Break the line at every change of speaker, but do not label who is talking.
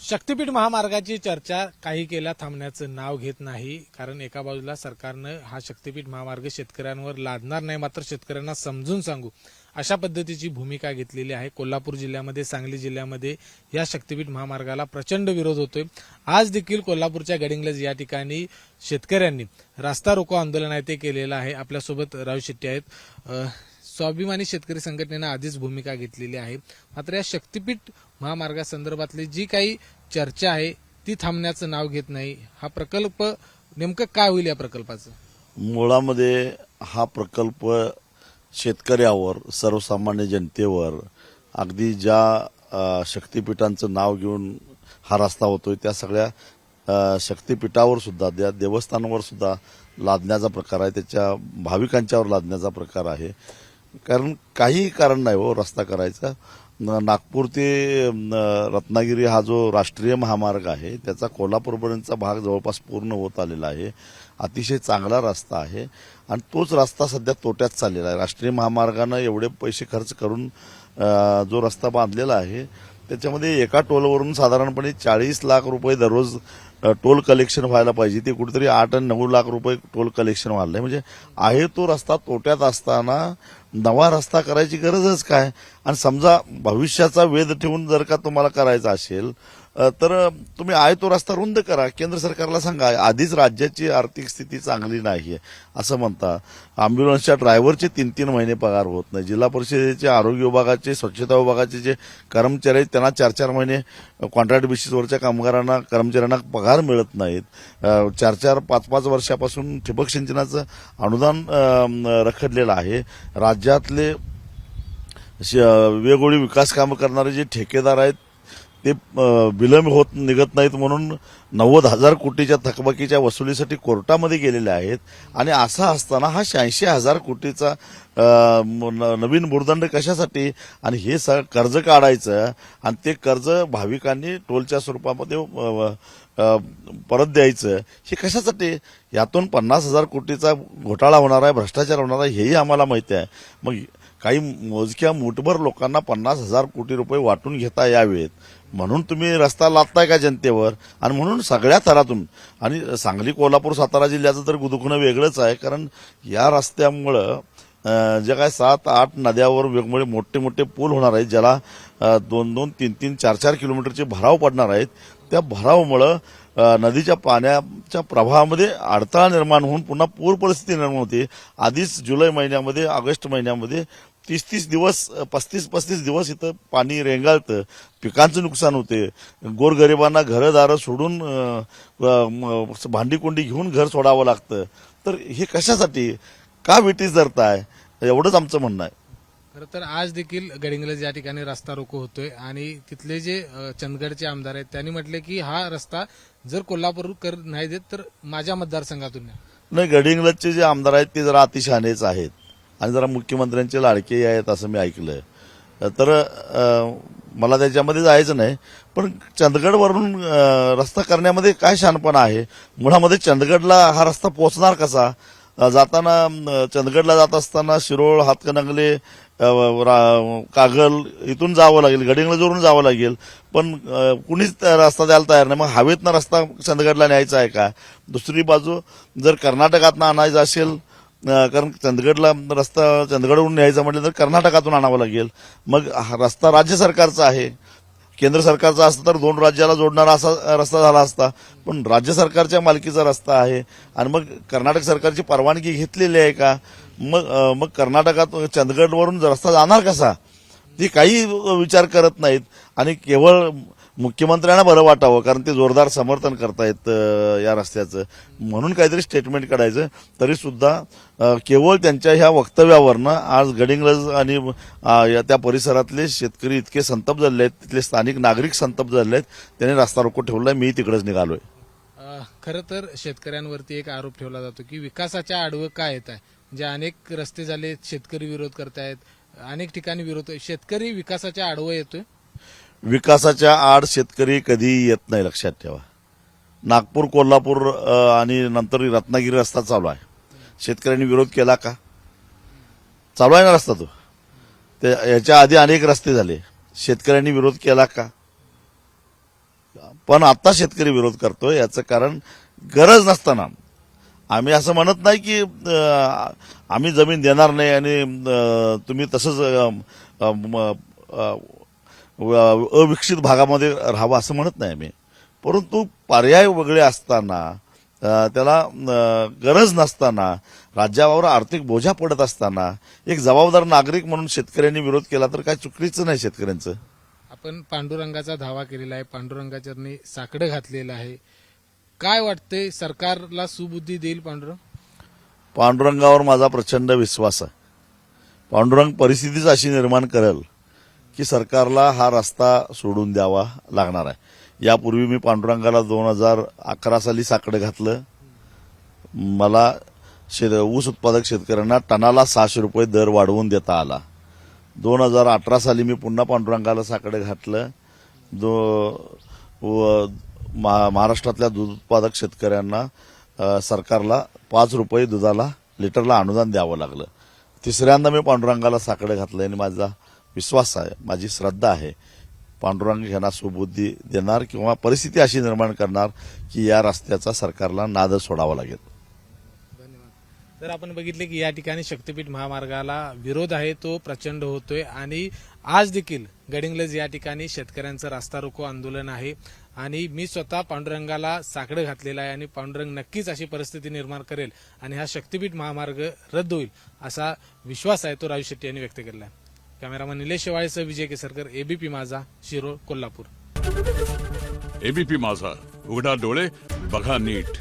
शक्तीपीठ महामार्गाची चर्चा काही केल्या थांबण्याचं नाव घेत नाही. कारण एका बाजूला सरकारनं हा शक्तीपीठ महामार्ग शेतकऱ्यांवर लादणार नाही, मात्र शेतकऱ्यांना समजून सांगू अशा पद्धतीची भूमिका घेतलेली आहे. कोल्हापूर जिल्ह्यामध्ये, सांगली जिल्ह्यामध्ये या शक्तीपीठ महामार्गाला प्रचंड विरोध होतोय. आज देखील कोल्हापूरच्या गडिंग्लज या ठिकाणी शेतकऱ्यांनी रास्ता रोको आंदोलन आहे ते केलेलं आहे. आपल्यासोबत राव शेट्टी आहेत. स्वाभिमानी शेतकरी संघटनेनं आधीच भूमिका घेतलेली आहे. मात्र या शक्तीपीठ महामार्गासंदर्भातली जी काही चर्चा आहे ती थांबण्याचं नाव घेत नाही. हा प्रकल्प नेमकं काय होईल? या प्रकल्पाचं
मुळामध्ये हा प्रकल्प शेतकऱ्यावर, सर्वसामान्य जनतेवर, अगदी ज्या शक्तीपीठांचं नाव घेऊन हा रस्ता होतोय त्या सगळ्या शक्तीपीठावर सुद्धा, त्या देवस्थानावर सुद्धा लादण्याचा प्रकार आहे. त्याच्या भाविकांच्यावर लादण्याचा प्रकार आहे. कारण काही कारण नाही हो रस्ता करायचा. नागपूर ते रत्नागिरी हा जो राष्ट्रीय महामार्ग आहे त्याचा कोल्हापूरपर्यंतचा भाग जवळपास पूर्ण होत आलेला आहे. अतिशय चांगला रस्ता आहे आणि तोच रस्ता सध्या तोट्यात चाललेला आहे. राष्ट्रीय महामार्गानं एवढे पैसे खर्च करून जो रस्ता बांधलेला आहे त्याच्यामध्ये एका टोलवरून साधारणपणे 40 लाख रुपये दररोज टोल कलेक्शन व्हायला पाहिजे. ते कुठेतरी 8 आणि 9 लाख रुपये टोल कलेक्शन व्हायला म्हणजे आहे तो रस्ता तोट्यात असताना नवा रस्ता करायची गरजच काय? आणि समजा भविष्याचा वेध ठेवून जर का तुम्हाला करायचा असेल तर तुम्ही आहे तो रस्ता रुंद करा. केंद्र सरकारला सांगा, आधीच राज्याची आर्थिक स्थिती चांगली नाहीये असं म्हणता. अँब्युलन्सच्या ड्रायव्हरचे 3-3 महिने पगार होत नाही. जिल्हा परिषदेचे, आरोग्य विभागाचे, स्वच्छता विभागाचे जे कर्मचारी आहेत त्यांना 4-4 महिने कॉन्ट्रॅक्ट बेसिसवरच्या कामगारांना, कर्मचाऱ्यांना पगार मिळत नाहीत. 4-4, 5-5 वर्षापासून ठिबक सिंचनाचं अनुदान रखडलेलं आहे. राज्यातले वेगवेगळी विकास कामं करणारे जे ठेकेदार आहेत ते विलंब होत निघत नाहीत म्हणून 90,000 कोटीच्या थकबाकीच्या वसुलीसाठी कोर्टामध्ये गेलेले आहेत. आणि असं असताना हा 86,000 कोटीचा नवीन भूर्दंड कशासाठी? आणि हे कर्ज काढायचं आणि ते कर्ज भाविकांनी टोलच्या स्वरूपामध्ये परत द्यायचं, हे कशासाठी? यातून 50,000 कोटीचा घोटाळा होणार आहे, भ्रष्टाचार होणार आहे, हेही आम्हाला माहिती आहे. मग काही मोजक्या मूठभर लोकांना 50,000 कोटी रुपये वाटून घेता यावेत म्हणून तुम्ही रस्ता लादताय का जनतेवर? आणि म्हणून सगळ्या थरातून, आणि सांगली, कोल्हापूर, सातारा जिल्ह्याचं तर दुखणं वेगळंच आहे. कारण या रस्त्यामुळं जे काय 7-8 नद्यावर वेगवेगळे मोठे मोठे पूल होणार आहेत, ज्याला 2-2, 3-3, 4-4 किलोमीटरचे भराव पडणार आहेत. त्या भरावामुळं नदीच्या पाण्याच्या प्रवाहामध्ये अडथळा निर्माण होऊन पुन्हा पूर परिस्थिती निर्माण होते. आधीच जुलै महिन्यामध्ये, ऑगस्ट महिन्यामध्ये 30-30 दिवस, 35-35 दिवस इथं पाणी रेंगाळतं, पिकांचं नुकसान होते. गोरगरिबांना घरदारं सोडून भांडीकुंडी घेऊन घर सोडावं लागतं. तर हे कशासाठी? का विटीस धरताय? एवढंच आमचं म्हणणं आहे.
खरं तर आज देखील गडिंग्लज या ठिकाणी रस्ता रोको होतोय आणि तिथले जे चंदगडचे आमदार आहेत त्यांनी म्हटले की हा रस्ता जर कोल्हापूरकर नाही देत तर माझ्या मतदारसंघातून
नाही. गडिंग्लजचे जे आमदार आहेत ते जरा अतिशहाणेच आहेत आणि जरा मुख्यमंत्र्यांचे लाडके आहेत असं मी ऐकलंय. तर मला त्याच्यामध्ये जायचं नाही. पण चंदगडवरून रस्ता करण्यामध्ये काय शहाणपणा आहे? मुळामध्ये चंदगडला हा रस्ता पोहोचणार कसा? जाताना चंदगडला जात असताना शिरोळ, हातकणंगले, कागल इथून जावं लागेल, गडिंग्लजवरून जावं लागेल. पण कुणीच रस्ता द्यायला तयार नाही. मग हवेतनं रस्ता चंदगडला न्यायचा आहे का? दुसरी बाजू जर कर्नाटकातनं आणायचं असेल, कारण चंदगडला रस्ता चंदगडवरून न्यायचा म्हटलं तर कर्नाटकातून आणावं लागेल. मग हा रस्ता राज्य सरकारचा आहे. केंद्र सरकारचा असता तर 2 राज्याला जोडणारा असा रस्ता झाला असता. पण राज्य सरकारच्या मालकीचा रस्ता आहे आणि मग कर्नाटक सरकारची परवानगी घेतलेली आहे का? मग कर्नाटकात चंदगडवरून रस्ता जाणार कसा? ते काही विचार करत नाहीत. आणि केवळ मुख्यमंत्र्यांना बरं वाटावं कारण ते जोरदार समर्थन करतायत या रस्त्याचं म्हणून काहीतरी स्टेटमेंट काढायचं. तरी सुद्धा केवळ त्यांच्या ह्या वक्तव्यावरनं आज गडिंग्लज आणि त्या परिसरातले शेतकरी इतके संतप्त झाले आहेत, तिथले स्थानिक नागरिक संतप्त झाले आहेत. त्यांनी रस्ता रोको ठेवलाय. मी तिकडेच निघालोय.
खरं तर शेतकऱ्यांवरती एक आरोप ठेवला जातो की विकासाच्या आडवं काय येत आहे. म्हणजे अनेक रस्ते झाले, शेतकरी विरोध करतायत, अनेक ठिकाणी विरोध. शेतकरी विकासाच्या आडवं येतोय.
विकासाच्या आड शेतकरी कधी येत नाही, लक्षात ठेवा. नागपूर, कोल्हापूर आणि नंतर रत्नागिरी रस्ता चालू आहे. शेतकऱ्यांनी विरोध केला का? चालू आहे ना रस्ता तो. याच्या आधी अनेक रस्ते झाले, शेतकऱ्यांनी विरोध केला का? पण आता शेतकरी विरोध करतोय. याचं कारण गरज नसताना आम्ही असं म्हणत नाही की आम्ही जमीन देणार नाही आणि तुम्ही तसंच अविकसित भागामध्ये राहावं असं म्हणत नाही आम्ही. परंतु पर्याय वेगळे असताना त्याला गरज नसताना राज्यावर आर्थिक बोजा पडत असताना एक जबाबदार नागरिक म्हणून शेतकऱ्यांनी विरोध केला तर काय चुकीचं नाही शेतकऱ्यांचं.
आपण पांडुरंगाचा धावा केलेला आहे, पांडुरंगाचरणी साकडं घातलेलं आहे. काय वाटतंय, सरकारला सुबुद्धी देईल पांडुरंग?
पांडुरंगावर माझा प्रचंड विश्वास आहे. पांडुरंग परिस्थितीच अशी निर्माण करेल की सरकारला हा रस्ता सोडून द्यावा लागणार आहे. यापूर्वी मी पांडुरंगाला 2011 साली साकडं घातलं. मला ऊस उत्पादक शेतकऱ्यांना टनाला 600 रुपये दर वाढवून देता आला. 2018 साली मी पुन्हा पांडुरंगाला साकडं घातलं. महाराष्ट्रातल्या दूध उत्पादक शेतकऱ्यांना सरकारला 5 रुपये दुधाला लिटरला अनुदान द्यावं लागलं. तिसऱ्यांदा मी पांडुरंगाला साकडं घातलं आणि माझा विश्वास आहे, माझी श्रद्धा आहे, पांडुरंग यांना सुबुद्धी देणार किंवा परिस्थिती अशी निर्माण करणार की या रस्त्याचा सरकारला नाद सोडावा लागेल.
तर आपण बघितले की या ठिकाणी शक्तीपीठ महामार्गाला विरोध आहे, तो प्रचंड होतोय आणि आज देखील गडिंग्लज या ठिकाणी शेतकऱ्यांचं रास्ता रोको आंदोलन आहे आणि मी स्वतः पांडुरंगाला साकडं घातलेलं आहे आणि पांडुरंग नक्कीच अशी परिस्थिती निर्माण करेल आणि हा शक्तीपीठ महामार्ग रद्द होईल असा विश्वास आहे, तो राजू शेट्टी यांनी व्यक्त केला आहे. कॅमेरामन निलेश शेवाळेसह विजय केसरकर, एबीपी माझा, शिरोळ, कोल्हापूर.
एबीपी माझा, उघडा डोळे बघा नीट.